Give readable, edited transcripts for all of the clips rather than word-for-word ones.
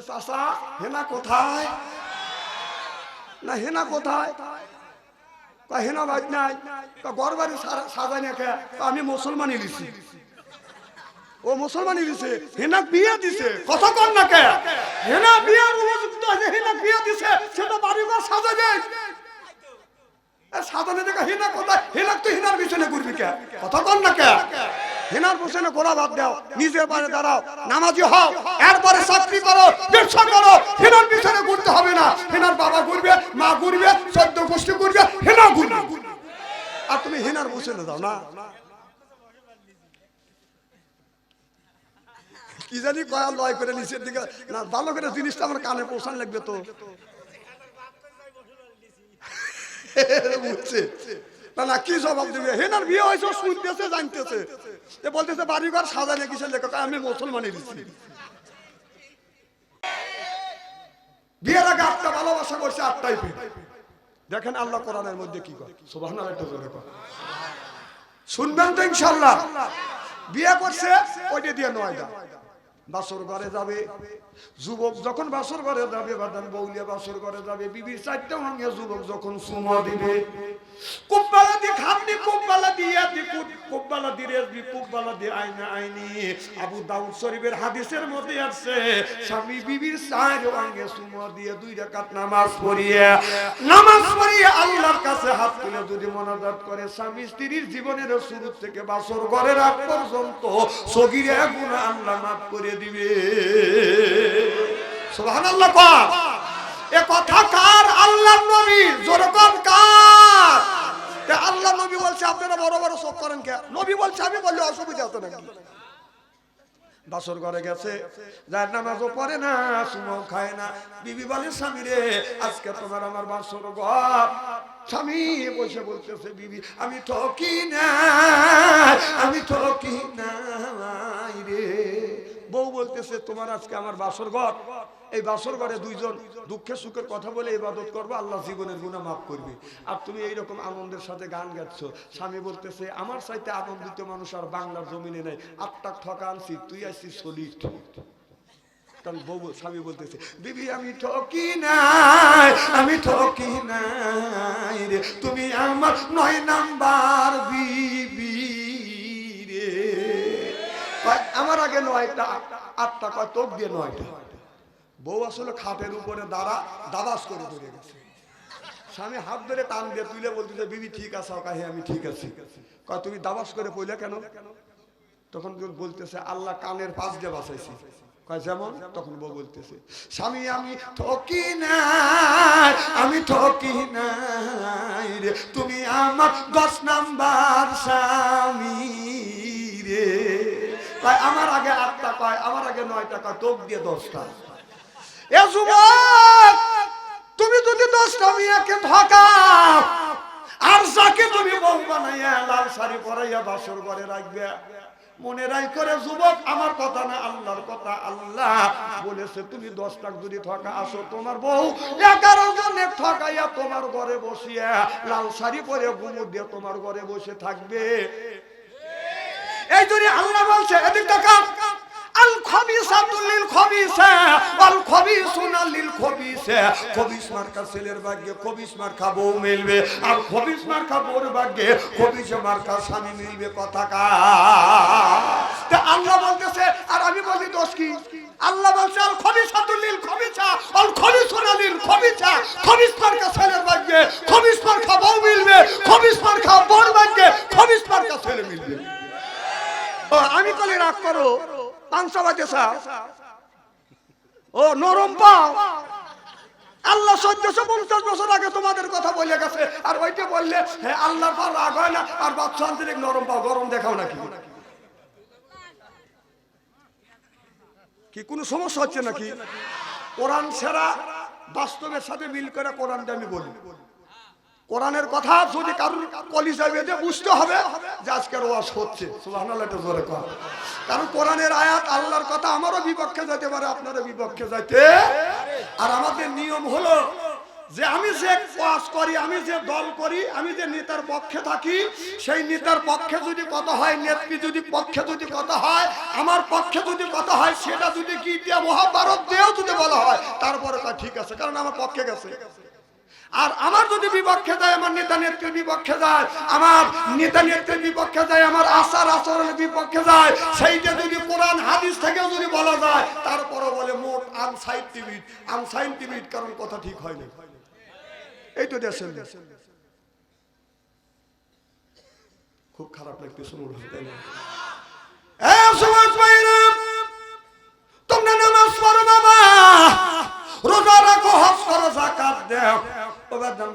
চাচা হেনা কোথায়? না হেনা কোথায়? হেনা বাদ নাই, গড়বাড়ি সাজাই না কে? আমি মুসলমানি লিছি। ও মুসলমানি লিছে, হেনা বিয়ে দিছে। কথা কর না কে? হেনা বিয়ের উপযুক্ত আছে, হেনা বিয়ে দিছে, সেটা বাড়িঘর সাজা যায়। সাজানে দেখা হেনা কোথায়? হেনা তুই হেনার পিছনে ঘুরবি কে? কথা কর না কে? হেনার পিছনে গোলা বাদ দাও, নিজের পায়ে দাঁড়াও, নামাজি হও, এরপরে চাকরি করো, ব্যবসা করো। হেনার পিছনে ঘুরতে হবে না। হেনার বাবা ঘুরবে, মা ঘুরবে, 14 গোষ্ঠী ঘুরবে, হেনা ঘুরবে। আর তুমি হেনার পিছনে যাও না। কি জানি কয়া লয় করে নিচের দিকে না, ভালো করে জিনিসটা আমার কানে পৌঁছান লাগবে তো। বুঝছে না? না কি জবাব দেবে? হেনার বিয়ে হয়েছে, শুনতেছে, জানতেছে, বলতেছে বাড়িঘর সাজানে কিসের লেখা? আমি মুসলমানি দিচ্ছি। বিয়ের আগে 8টা ভালোবাসা করছে, 8টাই দেখেন আল্লাহ কোরআনের মধ্যে কি করে। সুবহানাল্লাহ, শুনবেন তো ইনশাআল্লাহ। বিয়ে করছে ওইটা দিয়ে 9টা বাসর ঘরে যাবে। যুবক যখন বাসর ঘরে যাবে, বাদান বউলিয়া বাসর ঘরে যাবে, বিবির 4টা ভাঙিয়া যুবক যখন সুমা দিবে, কুব্বালা দি খাবনি, কুব্বালা দিয়া দি কুব্বালা দি রেজবি, কুব্বালা দি আইনা আইনি। আবু দাউদ শরীফের হাদিসের মধ্যে আছে, স্বামী বিবির 4 ভাঙে সুমা দিয়ে 2 রাকাত নামাজ পড়িয়ে আল্লাহর কাছে হাত তুলে যদি মোনাজাত করে, স্বামী স্ত্রীর জীবনের শুরু থেকে বাসর ঘরের আগ পর্যন্ত সগীরা গুনাহ আল্লাহ মাফ করে দিবে। সুবহানাল্লাহ। এ কথা কার? আল্লাহর নবী। জোরে কোন কার? আল্লাহ নবী বলছে আপনারা বড় বড় চোখ করেন কে? নবী বলছে, আমি বললে অসুবিধা হতো নাকি? বাসর ঘরে গেছে, যার নামাজও পড়ে না, সুমাও খায় না। বিবি বলে, স্বামী রে আজকে তোমার আমার বাসর ঘর। স্বামী বসে বলতেছে, বিবি আমি ঠকি না, আমি ঠকি নাই রে। বউ বলতেছে, তোমার আজকে আমার বাসর ঘর, এই বাসর ঘরে 2 জন দুঃখে সুখের কথা বলে ইবাদত করবে, আল্লাহ জীবনের গুনাহ মাফ করবে। আর তুমি এইরকম আনন্দের সাথে গান গাচ্ছ। স্বামী বলতেছে, আমার চাইতে আনন্দিত মানুষ আর বাংলার জমিনে নেই। 8টা ঠকা আনছি, তুই আসছিস সলিড। কারণ বউ স্বামী বলতেছে, বিবি আমি ঠকি নাই, আমি ঠকি নাই রে, তুমি আমার 9 নাম্বার বিবি রে। আমার আগে 9টা, 8টা কয় তোক দিয়ে 9টা। বউ আসলে খাটের উপরে দাবাস করে ধরে গেছে। স্বামী হাত ধরে টান দিয়ে তুলে বলতেছে, বিবি ঠিক আছে? কাহে আমি ঠিক আছি। কয় তুমি দাবাস করে পড়লে কেন? তখন বলতেছে, আল্লাহ কানের পাশ দিয়ে বাঁচাইছি। কয় যেমন? তখন বউ বলতেছে, স্বামী আমি ঠকি নাই, আমি ঠকি নাই রে, তুমি আমার 10 নাম্বার স্বামী রে। কয় আমার আগে 8টা, কয় আমার আগে 9টা, কয় তোক দিয়ে 10টা। এ যুবক, তুমি যদি 10টা মেয়েকে ঠকাও, আর যাকে তুমি বউ বানাইয়া লাল শাড়ি পরাইয়া বাসর ঘরে রাখবে, মনে রাই করে যুবক, আমার কথা না আল্লাহর কথা। আল্লাহ বলেছে, তুমি 10টা যদি ঠকা আসো, তোমার বউ 11 জনে ঠকাইয়া তোমার ঘরে বসিয়া লাল শাড়ি পরে ঘুমুর দিয়ে তোমার ঘরে বসে থাকবে। এই জন্য আল্লাহ বলছে, এদিক টাকা আল খবিসাতুল লিল খবিসা ওয়াল খবিসুনা লিল খবিসা। খবিস মার্কা ছেলের ভাগ্যে খবিস মার্কা বউ মিলবে, আর খবিস মার্কা বউর ভাগ্যে খবিস মার্কা স্বামী মিলবে। কথা তা আল্লাহ বলতেছে, আর আমি বলি দোষ কি? আল্লাহ বলছে, আল খবিসাতুল লিল খবিসা ওয়াল খবিসুনা লিল খবিসা। খবিস মার্কা ছেলের ভাগ্যে খবিস মার্কা বউ মিলবে, খবিস মার্কা বউর ভাগ্যে খবিস মার্কা ছেলে মিলবে। আমি কলে রাগ করো, পাংসা বাজেছা ও নরম পাও। আল্লাহ 1450 বছর আগে তোমাদের কথা বলে গেছে, আর ওইটা বললে হ্যাঁ আল্লাহর পর রাগ হয় না, আর বাচ্চা আন্তরিক নরম পাও, গরম দেখাও নাকি? কি কোনো সমস্যা হচ্ছে নাকি? কোরআন সেরা, বাস্তবের সাথে মিল করে কোরআনটা আমি বলি। কোরআনের কথা যদি কারোর কলিজা বেঁধে বুঝতে হবে যে আজকের ওয়াজ হচ্ছে। সুবহানাল্লাহ, জোরে কর। কারণ কোরআনের আয়াত আল্লাহর কথা আমারও বিপক্ষে যেতে পারে, আপনারও বিপক্ষে যাইতে। আর আমাদের নিয়ম হলো যে আমি যে কাজ করি, আমি যে দল করি, আমি যে নেতার পক্ষে থাকি, সেই নেতার পক্ষে যদি কথা হয়, নেত্রী যদি পক্ষে যদি কথা হয়, আমার পক্ষে যদি কথা হয়, সেটা যদি গীতা মহাভারত দিয়েও যদি বলা হয়, তারপরে তা ঠিক আছে, কারণ আমার পক্ষে গেছে। আর আমার যদি বিপক্ষে যায়, আমার নেতা নেত্রীর বিপক্ষে যায়, আমার নেতা নেত্রীর বিপক্ষে যায়, আমার আচার আচরণের বিপক্ষে যায়, সেইটা যদি কোরআন হাদিস থেকেও যদি বলা যায়, তারপরে বলে মোট আনসাইন্টিফিক, কারণ কথা ঠিক হয় না। এই তো দেশের খুব খারাপ লাগতেছে মনে হয়, তাই না? তোমরা নামাজ পড়ো বাবা, রোজা রাখো, হজ করো, যাকাত দাও,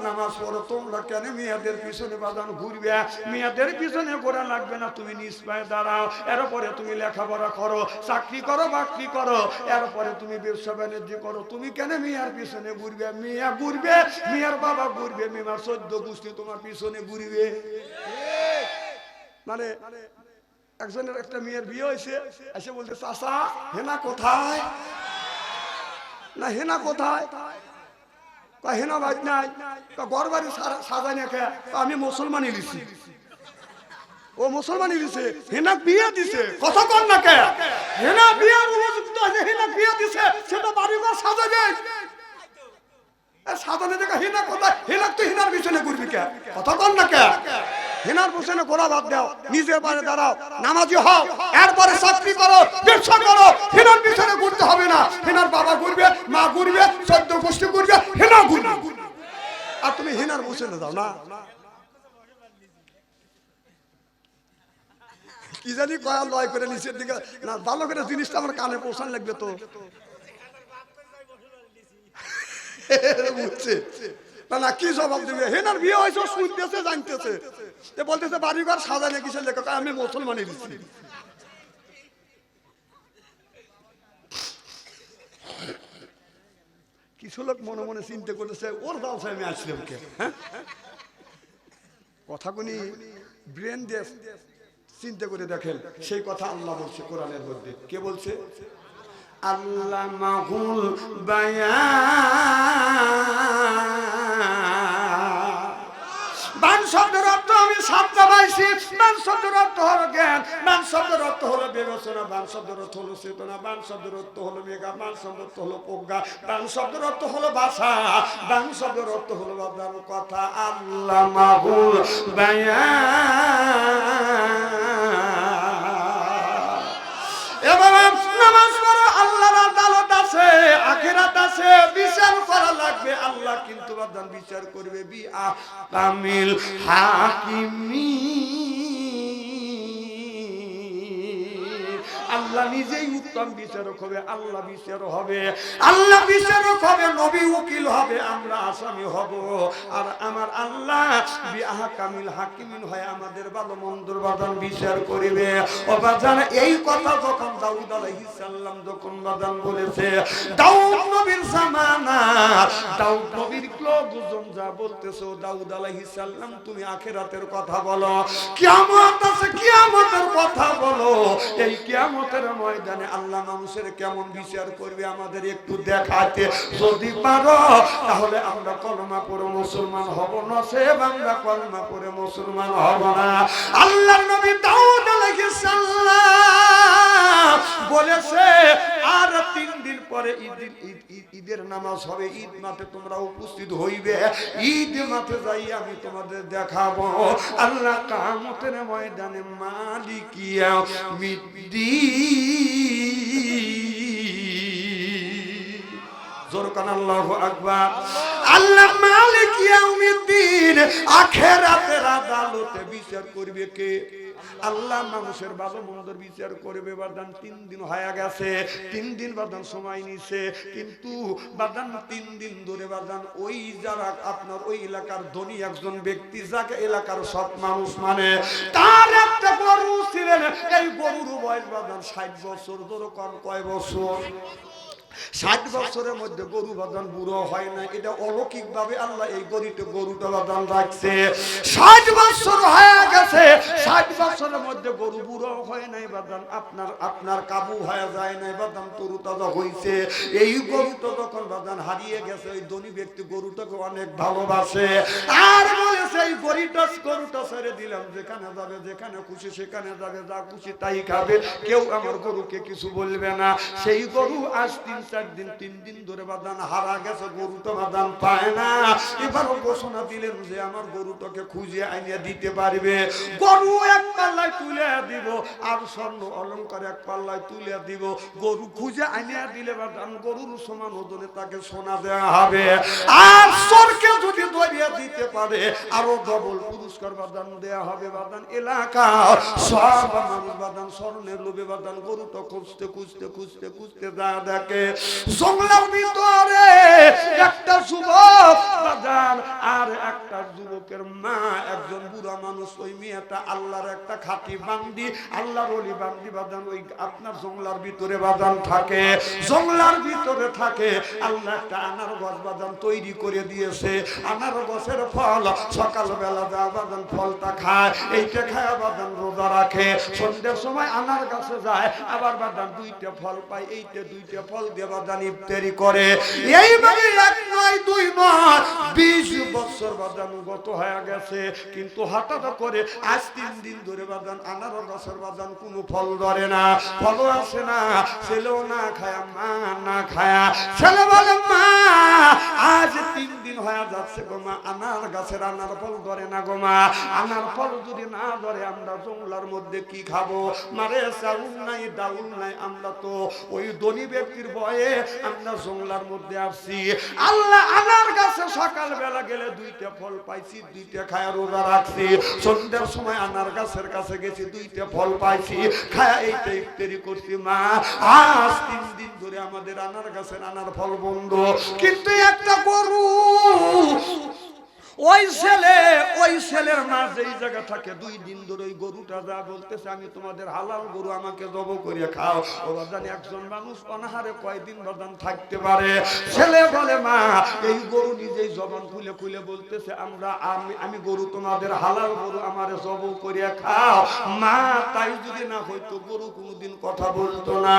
নামাজ পড়ো। তোমরা কেন মেয়েদের পিছনে বাজান ঘুরবে? মেয়েদের পিছনে ঘোরা লাগবে না, তুমি নিজ পায়ে দাঁড়াও, এরপরে তুমি লেখাপড়া করো, চাকরি করো, বাকরি করো, এরপরে তুমি ব্যবসা বাণিজ্য করো। তুমি কেন মেয়ের পিছনে ঘুরবে? মেয়ে ঘুরবে, মেয়ের বাবা ঘুরবে, মেয়ের 14 গোষ্ঠী তোমার পিছনে ঘুরবে। মানে একজনের একটা মেয়ের বিয়ে হয়েছে, এসে বলতে, চাচা হেনা কোথায়? না হেনা কোথায়? হেনা ভাই নাই, ঘর বাড়ি সাজাই না কে? আমি মুসলমানই লিছি। ও মুসলমানই লিছে, হেনা বিয়ে দিছে। কথা কর না কে? হেনা বিয়ের উপযুক্ত আছে, হেনা বিয়ে দিছে, সেটা বাড়ি ঘর সাজা যায়। সাজানে দেখা হেনা কোথায়? হেনা তো হেনার পিছনে ঘুরবি কে? কথা কর না কে? হেনার পিছনে ঘোরা বাদ দাও, নিজের পায়ে দাঁড়াও, নামাজি হও, এরপরে চাকরি করো, ব্যবসা করো। হেনার পিছনে ঘুরতে হবে না। হেনার বাবা ঘুরবে, মা ঘুরবে, 14 গোষ্ঠী ঘুরবে, হেনা ঘুরবে। আর তুমি হেনার পিছনে যাও না। কি জানি কয়া লয় করে নিচের দিকে না, ভালো করে জিনিসটা আমার কানে পৌঁছান লাগবে তো। বুঝছে না, কি জবাব দিবে? হেনার বিয়ে হয়েছে, শুনতেছে, জানতেছে, বলতেছে বাড়ি ঘর সাজানে কিসের লেখা? আমি মুসলমানই দিচ্ছি। কিছু লোক মনে মনে চিন্তা করতেছে, ওর দালসে আমি আসলাম কে? কথাগুলি ব্রেন দিয়ে চিন্তা করে দেখেন। সেই কথা আল্লাহ বলছে কোরআনের মধ্যে। কে বলছে? আল্লামাহুল বায়ান। বান শব্দের অর্থ আমি সাতটা পাইছি। বান শব্দের অর্থ হলো জ্ঞান, বান শব্দের অর্থ হলো বিবেচনা, বান শব্দের অর্থ হলো চেতনা, বান শব্দের অর্থ হলো মেঘা, বান শব্দের অর্থ হলো প্রজ্ঞা, বান শব্দের অর্থ হলো ভাষা, বান শব্দের অর্থ হলো বাবার কথা। আল্লামাহুল বায়ান। নামাজ পড়ো, আল্লাহর আদালত আছে, আখিরাত আছে, বিচার করা লাগবে। আল্লাহ কিন্তু বাদান বিচার করবে বিআহকামিল হাকিমিন। আল্লাহ নিজেই উত্তম বিচারক হবে, আল্লাহ বিচারক হবে, আল্লাহ বিচারক হবে, নবী উকিল হবে, আমরা আসামি হব। আর আমার আল্লাহ বিআহকামিল হাকিমিন হয়, আমাদের ভালো মন্দর বাদান বিচার করিবে। ও বাজান, এই কথা যখন দাউদ আলাইহিস সালাম যখন বাদান বলেছে, দাউদ নবীর জামানা, দাউদ নবীর লোকজন যা বলতেছো, দাউদ আলাইহিস সালাম তুমি আখিরাতের কথা বলো, কিয়ামত আছে, কিয়ামতের কথা বলো। এই কিয়ামতের ময়দানে আল্লাহ মানুষের কেমন বিচার করবে আমাদের একটু দেখাতে যদি পারো, তাহলে আমরা কলমা পড়ে মুসলমান হব না, সে আমরা কলমা পড়ে মুসলমান হব না। আল্লাহর নবী দাউদ আলাইহিস সালাম বলেছে, আর 3 দিন পরে ঈদের নামাজ হবে, ঈদ মাঠে তোমরা উপস্থিত হইবে, ঈদ মাঠে যাই আমি তোমাদের দেখাবো আল্লাহ কিয়ামতের ময়দানে মালিক ইয়াউমিদ্দিন। জোর কান আল্লাহু আকবার। আল্লাহ মালিক ইয়াউমিদ্দিন, আখিরাতের আদালতে বিচার করবে কে? আল্লাহ মানুষের ভালো মন্দর বিচার করবে। বাদান 3 দিন হয়ে গেছে, 3 দিন বাদান সময় নিছে, কিন্তু বাদান 3 দিন ধরে বাদান ওই যারা আপনার ওই এলাকার ধনী একজন ব্যক্তি, যাকে এলাকার সব মানুষ মানে, তার একটা গরু ছিলেন। এই গরুর বয়স বাদান 60 বছর। ধরো কম কয় বছর? 60 বছরের মধ্যে গরু বাদান বুড়ো হয় না, এটা অলৌকিক ভাবে আল্লাহ এই গরুটা বাদান রাখছে। 60 বছর হয়ে গেছে, 60 বছরের মধ্যে গরু বুড়ো হয় নাই বাদান, আপনার কাবু হয়ে যায় নাই বাদান, তরু তাজা হইছে। এই গরুটা যখন বাদান হারিয়ে গেছে, ওই ধনী ব্যক্তি গরুটাকে অনেক ভালোবাসে আর বলেছে এই গরুটা ছেড়ে দিলাম, যেখানে যাবে যেখানে খুশি সেখানে যাবে, যা খুশি তাই খাবে, কেউ আমার গরুকে কিছু বলবে না। সেই গরু আজ 3-4 দিন 3 দিন ধরে বাদান হারা গেছে, গরুটা বাদান পায় না। এবারও ঘোষণা দিলেন যে আমার গরুটাকে খুঁজে আনিয়ে দিতে পারবে। গরু এক পাল্লায় তুলে দিব আর স্বর্ণ অলংকার এক পাল্লায় তুলে দিব। গরু খুঁজে আনিয়ে দিলে বাদান গরুর সমান ওজনে তাকে সোনা দেওয়া হবে। আর চোরকে যদি ধরিয়ে দিতে পারে আরো ডবল পুরস্কার বাদান দেওয়া হবে। বাদান এলাকা সব মানুষ বাদান স্বর্ণের লোভে বাদান গরুটা খুঁজতে খুঁজতে খুঁজতে খুঁজতে যা দেখে জঙ্গলের ভিতরে একটা যুবক বাদান আর একটা যুবকের মা, একজন বুড়া মানুষ। ওই মেয়েটা আল্লাহর একটা খাঁটি বান্দি, আল্লাহর ওলি বান্দি বাদান ওই আপনার জঙ্গলার ভিতরে বাদান থাকে, জঙ্গলার ভিতরে থাকে। আল্লাহ একটা আনার গাছ বাদান তৈরি করে দিয়েছে। আনার গাছের ফল সকালবেলা যা বাদান ফলটা খায়, এইটা খায় বাদান রোজা রাখে। সন্ধ্যের সময় আনার গাছে যায়, আবার বাদান 2টা ফল পায়, এইটা 2টা ফল দিয়ে বাদান ইফতারি করে। এইভাবে 1 নয় 2 নয় 20 বছর বাদান গত হয়ে গেছে। কিন্তু হঠাৎ করে আজ 3 দিন ধরে বাদান আনার গাছের বাদান কোনো ফল ধরে না, ফলও আসে না। ছেলেও না খায়া, মা না খায়া। ছেলে বলে মা আজ 3 দিন হয়ে যাচ্ছে গো মা, আনার গাছের আনার ফল ধরে না গো মা। আনার ফল যদি না ধরে আমরা জঙ্গলার মধ্যে কি খাবো? মারে চাউল নাই ডাউল নাই, আমরা তো ওই ধনী ব্যক্তির ভয়ে আমরা জঙ্গলার মধ্যে আসছি। আল্লাহ আনার গাছে সকালবেলা গেলে 2টা ফল পাইছি, 2টা খায়া রোজা রাখছি। সন্ধ্যার সময় আনার গাছের কাছে গেছি, 2টা ফল পাইছি, খায়া এইটা ইফতারি করছি। মা আজ 3 দিন ধরে আমাদের আনার গাছের আনার ফল বন্ধ। কিন্তু একটা গরু ওই ছেলের মা যেই জায়গা থাকে 2 দিন ধরে ওই গরুটা যা বলতেছে আমি তোমাদের হালাল গরু, আমাকে জব করে খাও। ও বাদান একজন মানুষ অনাহারে কয়দিন বাদান থাকতে পারে? ছেলে বলে মা এই গরু নিজেই জবান খুলে খুলে বলতেছে আমি গরু তোমাদের হালাল গরু, আমারে জব করে খাও। মা তাই যদি না হইতো গরু কোনোদিন কথা বলতো না।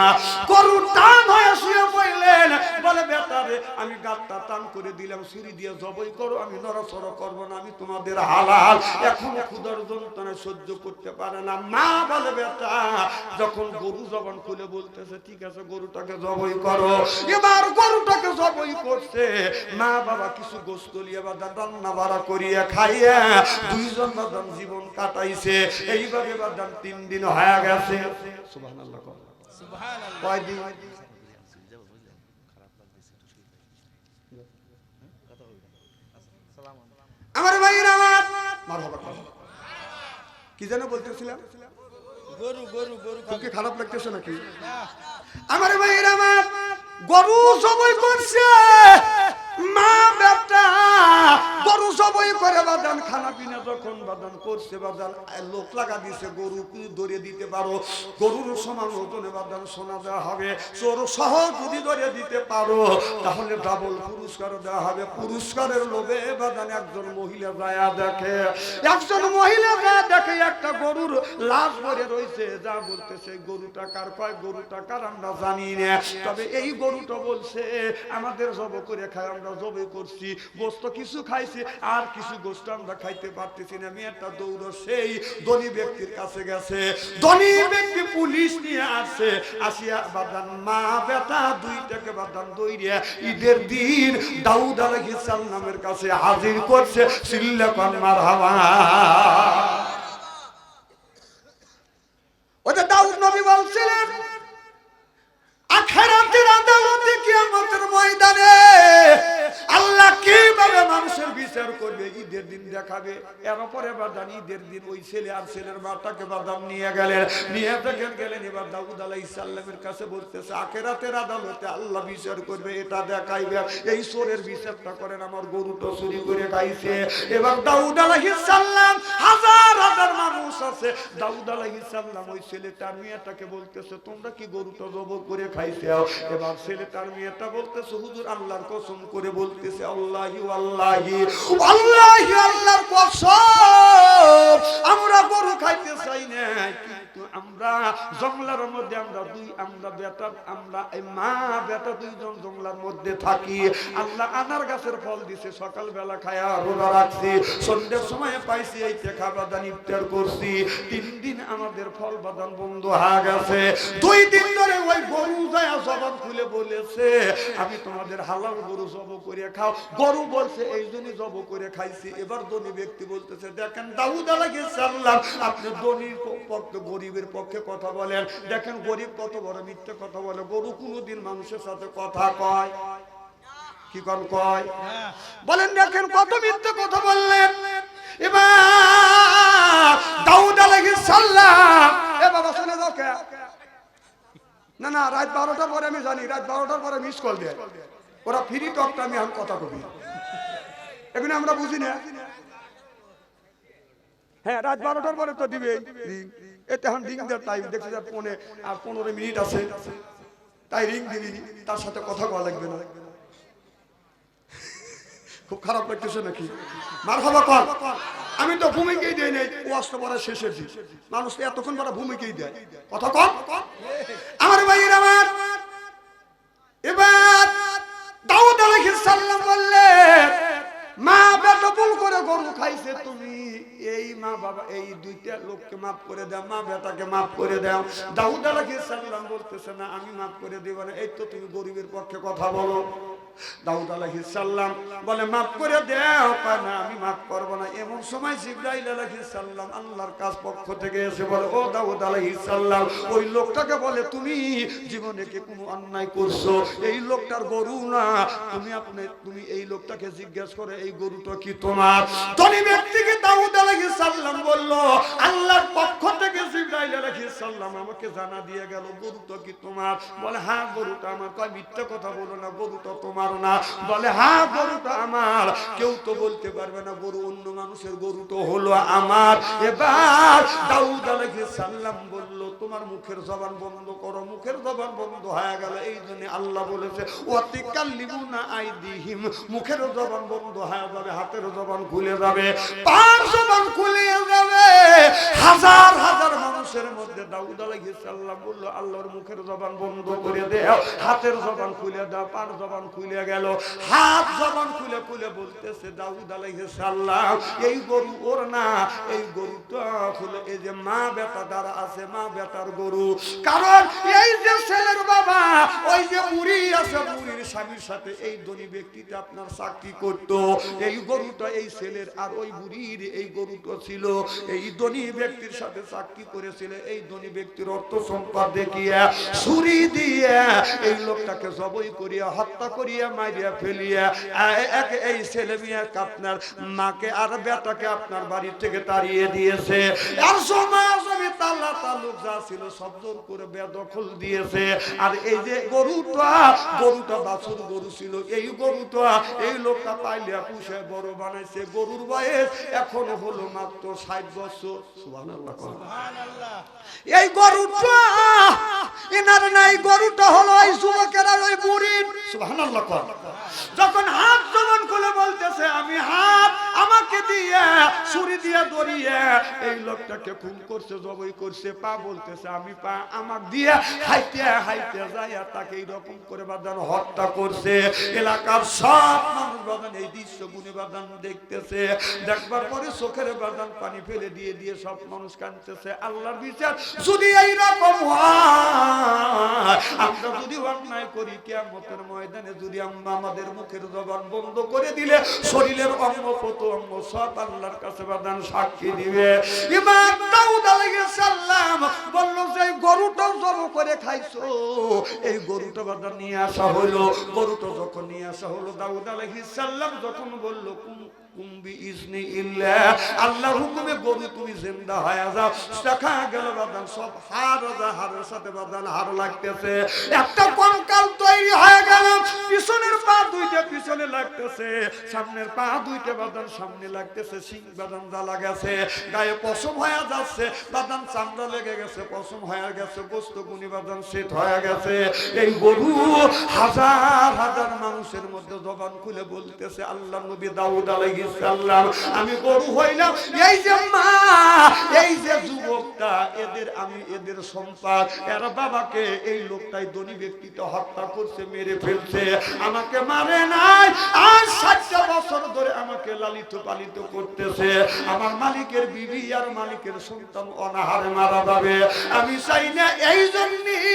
গরু টান হয়ে শুয়ে পড়লেন, বলে বেটারে আমি গাতটা টান করে দিলাম, ছুরি দিয়ে জবই করো, আমি নড়াচড়া করব না, আমি তোমাদের হালাল। এখন ক্ষুধার যন্ত্রণা সহ্য করতে পারে না। মা বলে বেটা যখন গরু জবান খুলে বলতেছে ঠিক আছে গরুটাকে জবই করো। এবার গরুটাকে জবই করছে। মা বাবা কিছু গোশত লিয়ে বাদান রান্না বাড়া করিয়ে খাইয়ে 2 জন বাদান জীবন কাটাইছে। এইভাবে বাদান 3 দিন হয়ে গেছে। সুবহানাল্লাহ, সুবহানাল্লাহ। কয়দিন? আমার ভাইয়ের আমার মারহাবা কি যেন বলতেছিলাম? গরু গরু গরু কি খারাপ লাগতেছে নাকি? আমার ভাইয়ের আমার গরু জবাই করছে। মা বেটা গরু জবাই করে বাদান খানা পিনা যখন বাদান করছে বাদান লোক লাগা দিছে গরু ধরে দিতে পারো, গরুর সমান ওজনে বাদান সোনা দেওয়া হবে। চোর সহ যদি ধরে দিতে পারো তাহলে ডাবল পুরস্কার দেওয়া হবে। পুরস্কারের লোভে বাদান একজন মহিলা যায় দেখে, একটা গরুর লাশ ভরে রয়েছে। যা বলতেছে গরু টাকার, কয় গরু টাকার আমরা জানি না, তবে এই গরুটা বলছে আমাদের জব করে খাই, আমরা জবে করছি, গোস্ত কিছু খাইছি আর কিছু গোস্ত আমরা খাইতে পারতেছি না। মেয়েটা দৌড় সেই ধনী ব্যক্তির কাছে গেছে। ধনী ব্যক্তি পুলিশ নিয়ে আসে, আসিয়া বাদান মা বেটা 2টাকে বাদান দইরিয়া ঈদের দিন দাউদ আলাইহিস সালামের কাছে হাজির করছে। সিল্লাকান মারহাবা। ওটা দাউদ নবী বলছিলেন আখিরাতের আদালতে কিয়ামতের ময়দানে আল্লাহ কিভাবে মানুষের বিচার করবে, ঈদের দিন দেখাবে। এরপরে বাদান ঈদের দিন ওই ছেলে আর ছেলের মাটাকে বাদাম নিয়ে গেলেন, নিয়ে গেলেন। এবার দাউদ আলাইহিস সালামের কাছে বলতেছে, আখিরাতের আদালতে আল্লাহ বিচার করবে, এটা দেখাইবে। এই চোরের বিচারটা করেন, আমার গরুটা চুরি করে খাইছে। এবার দাউদ আলাইহিস সালাম, হাজার হাজার মানুষ আছে, দাউদ আলাইহিস সালাম ওই ছেলেটার মেয়েটাকে বলতেছে, তোমরা কি গরুটা জবাই করে খাইছে? এবার ছেলেটার মেয়েটা বলতেছে, হুজুর আল্লাহর কসম করে বলতেছে, আল্লাহি আল্লাহি আল্লাহি আল্লাহর কসম, আমরা গরু খাইতে চাই না, কিন্তু আমরা জঙ্গলের মধ্যে আমরা বেটা, আমরা এই মা বেটা দুইজন জঙ্গলের মধ্যে থাকি। আল্লাহ আনার গাছের ফল দিছে, সকালবেলা খায়া রোজা রাখছি, সন্ধ্যের সময় পাইছি, এই দেখা বাদান ইফতার করছি। 3 দিন আমাদের ফল বাদান বন্ধ হয়ে গেছে। 2 দিন ধরে ওই গরু যায় জবান খুলে বলেছে, আমি তোমাদের হালাল গরু জবাই করে খাও। গরু বলছে এই জন্যই জবাই করে খাইছি। এবার ধনী ব্যক্তি বলতেছে, দেখেন দাউদ আলাইহিস সালাম, আপনি ধনীর পক্ষে গরিবের পক্ষে কথা বলেন, দেখেন গরিব কত বড় মিথ্যে কথা বলে। গরু কোনোদিন মানুষের সাথে কথা কয়? কি কোন কয়? বলেন, দেখেন কত মিথ্যে কথা বললেন। এবার দাউদ আলাইহিস সালাম, এ বাবা শুনে দাও কে? না না, রাত 12টার পরে আমি জানি, রাত 12টার পরে মিস কল দেয় ওরা, ফ্রি টকটা আমি কথা কবি, এগুলো আমরা বুঝি না। হ্যাঁ, রাত 12টার পরে তো দিবে রিং, এতে এখন রিং দেওয়ার টাইম দেখছি, 15 মিনিট আছে, তাই রিং দিবি, তার সাথে কথা বলা লাগবে না। খুব খারাপ লাগতেছে নাকি? মারহাবা কর। আমি তো ভূমিকেই দেই নাই, ওয়াজ তো পড়া শেষের দিন, মানুষ তো এতক্ষণ পরে ভূমিকেই দেয়, কথা কম। আমার ভাইয়ের আমার, এবার দাউদ আলাইহিস সালাম বললেন, মা বেটা ভুল করে গরু খাইছে, তুমি এই মা বাবা এই দুইটা লোককে মাফ করে দাও, মা বেটাকে মাফ করে দাও। দাউদ আলাইহিস সালাম বলতেছে, না আমি মাফ করে দেব না, এই তো তুমি গরিবের পক্ষে কথা বলো। দাউদ আলাইহিস সালাম বলে, মাফ করে দাও। না, আমি মাফ করব না। এমন সময় জিবরাইল আলাইহিস সালাম আল্লাহর কাছ পক্ষ থেকে এসে বলে, ও দাউদ আলাইহিস সালাম, ওই লোকটাকে বলে, তুমি জীবনে কি কোনো অন্যায় করছো? এই লোকটার গরু না, তুমি এই লোকটাকে জিজ্ঞেস করে, এই গরুটা কি তোমার? ধনী ব্যক্তিকে দাউদ আলাইহিস সালাম বলল, আল্লাহর পক্ষ থেকে জিবরাইল আলাইহিস সালাম আমাকে জানা দিয়ে গেল, গরুটা কি তোমার? বলে, হ্যাঁ গরুটা আমার। কয়, মিথ্যা কথা বলো না, গরুটা তোমার না। বলে, হ্যাঁ গরুটা আমার। কেউ তো বলতে পারবে না গরু অন্য মানুষের, গরু তো হলো আমার। এবার দাউদ আলাইহিস সালাম বলল, তোমার মুখের জবান বন্ধ করো। মুখের জবান বন্ধ হয়ে গেল। এই জন্য আল্লাহ বলেছে, ওয়াতিকাল্লিমুনা আইদিহিম, মুখের জবান বন্ধ হয়ে যাবে, হাতের জবান খুলে যাবে, পার জবান খুলে যাবে। হাজার হাজার মানুষের মধ্যে দাউদ আলাইহিস সালাম বলল, আল্লাহর মুখের জবান বন্ধ করে দাও, হাতের জবান খুলে দাও, পার জবান খুলে গেল। হাত জবান খুলে খুলে বলতেছে, দাউদ আলাইহিস সালাম, এই গরু ওর না, এই গরুটা হলো এই যে মা বেটা দ্বারা আছে, মা বেটার গরু। কারণ এই যে ছেলের বাবা, ওই যে বুড়ি আছে, বুড়ির স্বামীর সাথে এই ধনী ব্যক্তিটা আপনার চাকরি করত। এই গরুটা এই ছেলের আর ওই বুড়ির এই গরুটা ছিল। এই ধনী ব্যক্তির সাথে চাকরি করেছিল। এই ধনী ব্যক্তির অর্থ সম্পদ দেখিয়া ছুরি দিয়ে এই লোকটাকে জবাই করিয়া, হত্যা করিয়া, মারিয়া ফেলিয়া এই ছেলে মেয়ে আপনার মাকে আর বেটাকে আপনার বাড়ি থেকে তাড়িয়ে দিয়েছে। আর সমাজ তালা তালুক যা ছিল সব জোর করে বেদখল দিয়েছে। আর এই যে গরুটা বাছুর গরু ছিল, এই গরুটা এই লোকটা পাইলিয়া পুষে বড় বানাইছে। গরুর বয়স এখনো হলো মাত্র 60 বছর। সুবহানাল্লাহ। এই গরুটা এনার নাই, গরুটা হলো এই যুবকের আর ওই বুড়ির। সুবহানাল্লাহ। যখন হাত জবান খুলে বলতেছে, আমি হাত, আমাকে দিয়ে ছুরি দিয়ে ধরিয়ে এই লোকটাকে খুন করছে, জবাই করছে। পা বলতেছে, আমি পা, আমাকে দিয়ে হাইতে হাইতে যায় তাকে এইরকম করে বাদান হত্যা করছে। এলাকার সব মানুষ বাদান এই দৃশ্য গুনে বাদান দেখতেছে। দেখবার পরে চোখের বাদান পানি ফেলে দিয়ে দিয়ে সব মানুষ কাঁদতেছে। আল্লাহর বিচার যদি এইরকম হয়, আমরা যদি অন্যায় করি, কিয়ামতের ময়দানে যদি আমরা আমাদের মুখের জবান বন্ধ করে দিলে শরীরের অঙ্গ প্রত্যঙ্গ উলঙ্গ সব আল্লাহর কাছে বাদান সাক্ষী দিবে। ইমাম দাউদ আলাইহিস সালাম বলল যে গরুটা জবাই করে খাইছো, এই গরুটা বাদান নিয়ে আসা হলো। গরুটা যখন নিয়ে আসা হলো, দাউদ আলাইহিস সালাম যখন বলল কুম্বি ইজনি ইল্লা, আল্লাহর হুকুমে গরু তুমি জিন্দা হয়ে যাও। দেখা গেল বাদান সব হাড়ের সাথে বাদান হাড় লাগতেছে, একটা কঙ্কাল তৈরি হয়ে গেল। পিছনের পা দুইটা পিছনে লাগতেছে, সামনের পা দুইটা বাদান সামনে লাগতেছে, সিং বাদান জ্বালা গেছে, গায়ে পশম হয়ে যাচ্ছে, বাদান চামড়া লেগে গেছে, পশম হয়ে গেছে, গোস্ত গুনি বাদান সেট হয়ে গেছে। এই গরু হাজার হাজার মানুষের মধ্যে জবান খুলে বলতেছে, আল্লাহ নবী দাউদ আলাইহিস সালাম, আমি গরু হইলাম, এই যে মা, এই যে যুবকটা, আমি এদের সম্পদ, এর বাবাকে এই লোকটাই ধনী ব্যক্তিটা হত্যা করছে, মেরে ফেলছে, আমাকে মারে নাই। আজ 60 বছর ধরে আমাকে লালিত পালিত করতেছে, আমার মালিকের বিবি আর মালিকের সন্তান অনাহারে মারা যাবে, আমি চাই না। এই জন্যই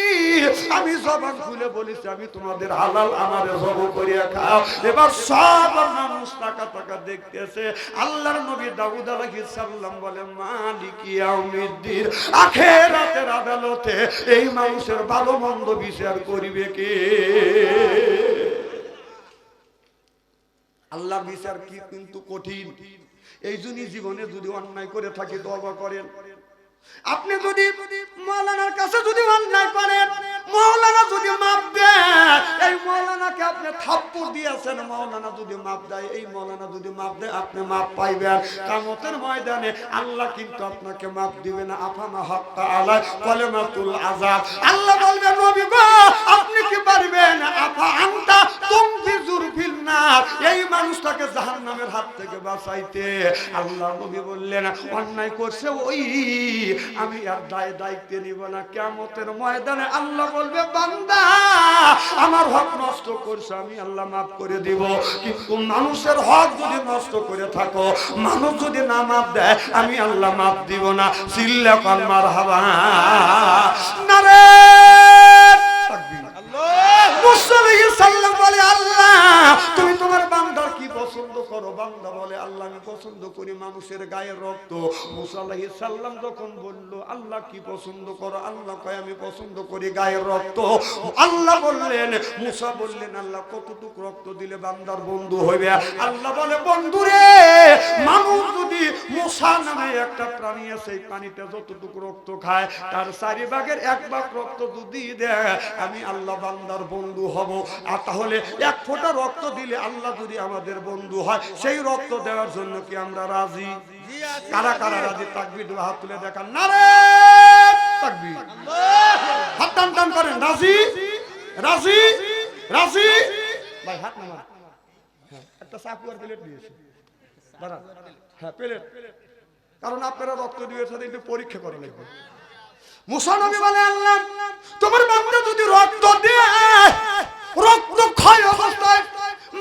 আমি জবান খুলে বলেছি, আমি তোমাদের হালাল আমারে জবাই করে খাও। এবার সব মানুষ টাকা টাকা দেখতেছে। আল্লাহর নবী দাউদ আলাইহিস সালাম বলে, মালিক ইয়াউমিদ্দিন, আখিরাতের আদালতে এই মানুষের ভালো মন্দ বিচার করিবে কে? আল্লাহর বিচার কি কিন্তু কঠিন। এই জন্য জীবনে যদি অন্যায় করে থাকি তওবা করেন। আপনি যদি মাওলানার কাছে যদি অন্যায় করেন, মাওলানা যদি মাপ দেয়, এই মাওলানাকে আপনি থাপ্পড় দিয়েছেন, মাওলানা যদি মাপ দেয়, এই মাওলানা যদি মাপ দেয়, আপনি মাপ পাইবেন। কিয়ামতের ময়দানে আল্লাহ কিন্তু আপনাকে মাপ দিবে না। আফামা হাক্কা আলাই কালিমাতুল আযাব, আল্লাহ বলবেন নবী গো আপনি কি পারবেন? আফা আনতা তুমফিজুর ফিল নার, এই মানুষটাকে জাহান্নামের হাত থেকে বাঁচাইতে। আল্লাহ নবী বললেন অন্যায় করছে ওই, আমি আর দায়িত্ব নিব না। কিয়ামতের ময়দানে আল্লাহ বলবে বান্দা আমার হক নষ্ট করছে, আমি আল্লাহ মাফ করে দিব। কিন্তু মানুষের হক যদি নষ্ট করে থাকো, মানুষ যদি না মাফ দেয়, আমি আল্লাহ মাফ দিব না। চিল্লা কর মারহাবা, নারে তাকবীর। মুসা আলাইহিস সালাম বলে, আল্লাহ তুমি তোমার বান্দার কি পছন্দ করো? বান্দা বলে, আল্লাহ আমি পছন্দ করি মানুষের গায়ের রক্ত। মুসা আলাইহিস সালাম যখন বলল আল্লাহ কি পছন্দ করো? আল্লাহ কয় আমি পছন্দ করি গায়ের রক্ত। আল্লাহ বললেন, মুসা বললেন আল্লাহ কতটুকু রক্ত দিলে বান্দার বন্ধু হইবে? আল্লাহ বলে, বন্ধুরে মানুষ যদি মুসা নামে একটা প্রাণী আছে, এই প্রাণীটা যতটুকু রক্ত খায় তার 4 ভাগের 1 ভাগ রক্ত যদি দেয়, আমি আল্লাহ বান্দার বন্ধু হব। আর তাহলে 1 ফোঁটা রক্ত দিলে আল্লাহ যদি আমাদের বন্ধু হয়, সেই রক্ত দেওয়ার জন্য কি আমরা রাজি? কারা কারা রাজি? তাকবীর দিয়ে হাত তুলে দেখান, নারে তাকবীর। হাত টান টান করেন, রাজি রাজি রাজি। ভাই হাত নামান। হ্যাঁ, একটা চাকু আর প্লেট দিয়েছে, দাঁড়ান। হ্যাঁ প্লেট, কারণ আপনারা রক্ত দিয়েছে, একটু পরীক্ষা করা লাগবে। মুসা নবী বলে, আল্লাহ তোমার বান্দা যদি রক্ত দেয়, রক্ত ক্ষয় অবস্থায়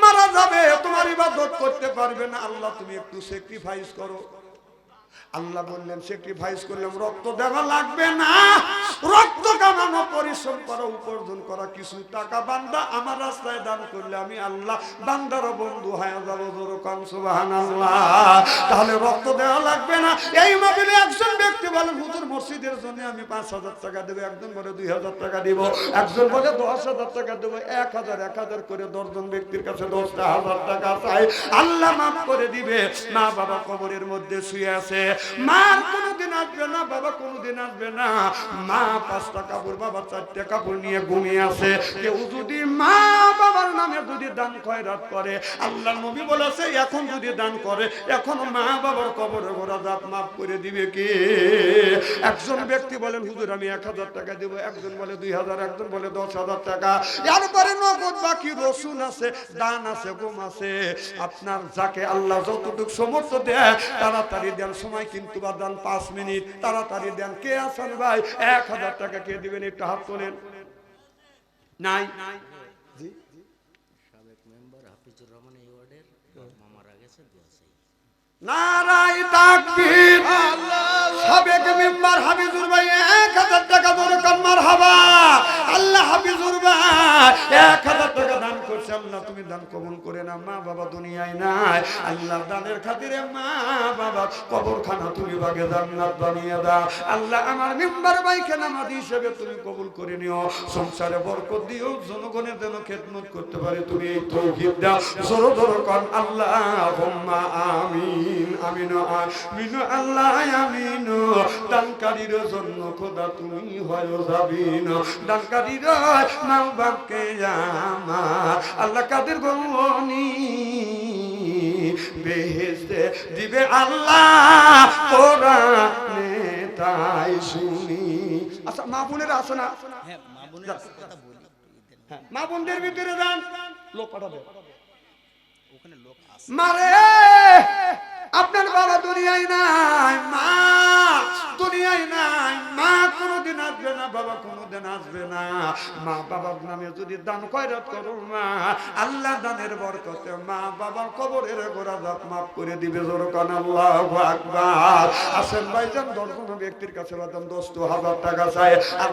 মারা যাবে, তোমার ইবাদত করতে পারবে না। আল্লাহ তুমি একটু স্যাক্রিফাইস করো। আল্লাহ বললেন স্যাক্রিফাইস করলাম, রক্ত দেওয়া লাগবে না। রক্ত কামানো, পরিশ্রম করা, উপার্জন করা কিছু টাকা বান্দা আমার রাস্তায় দান করলে আমি আল্লাহ বান্দার বন্ধু হয়ে যাবো। যেরকম সুবহানাল্লাহ। তাহলে রক্ত দেওয়া লাগবে না। এই মাহফিলে একজন ব্যক্তি বলেন হুজুর মসজিদের জন্য আমি 5,000 টাকা দেব, একজন বলে 2,000 টাকা দিব, একজন বলে 10,000 টাকা দেব, 1,000 করে 10 জন ব্যক্তির কাছে 10,000 টাকা চাই, আল্লাহ মাফ করে দিবে। মা বাবা কবরের মধ্যে শুয়ে আছে, মা কোনদিন আসবে না, বাবা কোনদিন আসবে না। মা 5টা কাপড়, বাবা 4টা কাপড় নিয়ে ঘুমিয়ে আছে। কেউ যদি মা বাবার নামে যদি দান খয়রাত করে, আল্লাহ নবী বলেছে এখন যদি দান করে, এখন মা বাবার কবরে গোরা জাত মাফ করে দিবে কে? একজন ব্যক্তি বলেন হুজুর আমি 1,000 টাকা দেব, একজন বলে 2,000, একজন বলে 10,000 টাকা। এরপরে নগদ বাকি রসুন আছে, দান আছে, গম আছে। আপনার যাকে আল্লাহ যতটুকু সমর্থ দেয় তাড়াতাড়ি দেন। সময় কিন্তু বাদান 5 মিনিট, তাড়াতাড়ি দেন। কে আছেন ভাই 1,000 টাকা কে দিবেন? একটু হাত তোলেন। নাই জি সাবেক মেম্বার হাফিজুর রহমান এই ওয়ার্ডের মামারা গেছে দিয়েছে। নারায়ে তাকবীর। সাবেক মেম্বার হাফিজুর ভাই 1,000 টাকা ধরে কান মারহাবা। আল্লাহ হাফিজুর ভাই 1,000 টাকা দান করছে আল্লাহ তুমি দান কবুল করে না। মা বাবা দুনিয়ায় নাই, আল্লাহ দানের খাতিরে মা বাবা কবরখানা তুমি বাগে জান্নাত বানিয়ে দাও। আল্লাহ আমার মিম্বার ভাইকে নামাজি হিসেবে তুমি কবুল করে নিও, সংসারে বরকত দিও, জনগণের যেন খেদমত করতে পারে তুমি এই তৌফিক দাও। জোরে জোরে কোন আল্লাহুম্মা আমিন। আমিন আমিন আল্লাহ আমিন। দানকারীর জন্য খোদা তুমি হয় জাবিন, দানকারীর মা বাপকে আমার আল্লাহ কাদের গনি বেহেশতে দিবে আল্লাহ কোরআনে তাই শুনি। আচ্ছা মা বোনেরা আছে না? হ্যাঁ মা বোনের কথা বলি, হ্যাঁ মা বোনদের ভিতরে যান, লোক পাঠাবে। ওখানে লোক আছে। মারে আপনার বাবা দুনিয়ায় নাই, মা দুনিয়ায় নাই, মা কোনোদিন আসবে না, বাবা কোনোদিন আসবে না। মা বাবার নামে যদি দান খয়রাত করো মা, আল্লাহ দানের বরকতে মা বাবার কবরের গোরাজাত মাফ করে দিবে। জোরে কোন আল্লাহু আকবার। আসেন ভাইজান, 10 জন ব্যক্তির কাছে 10,000 টাকা চাই। আর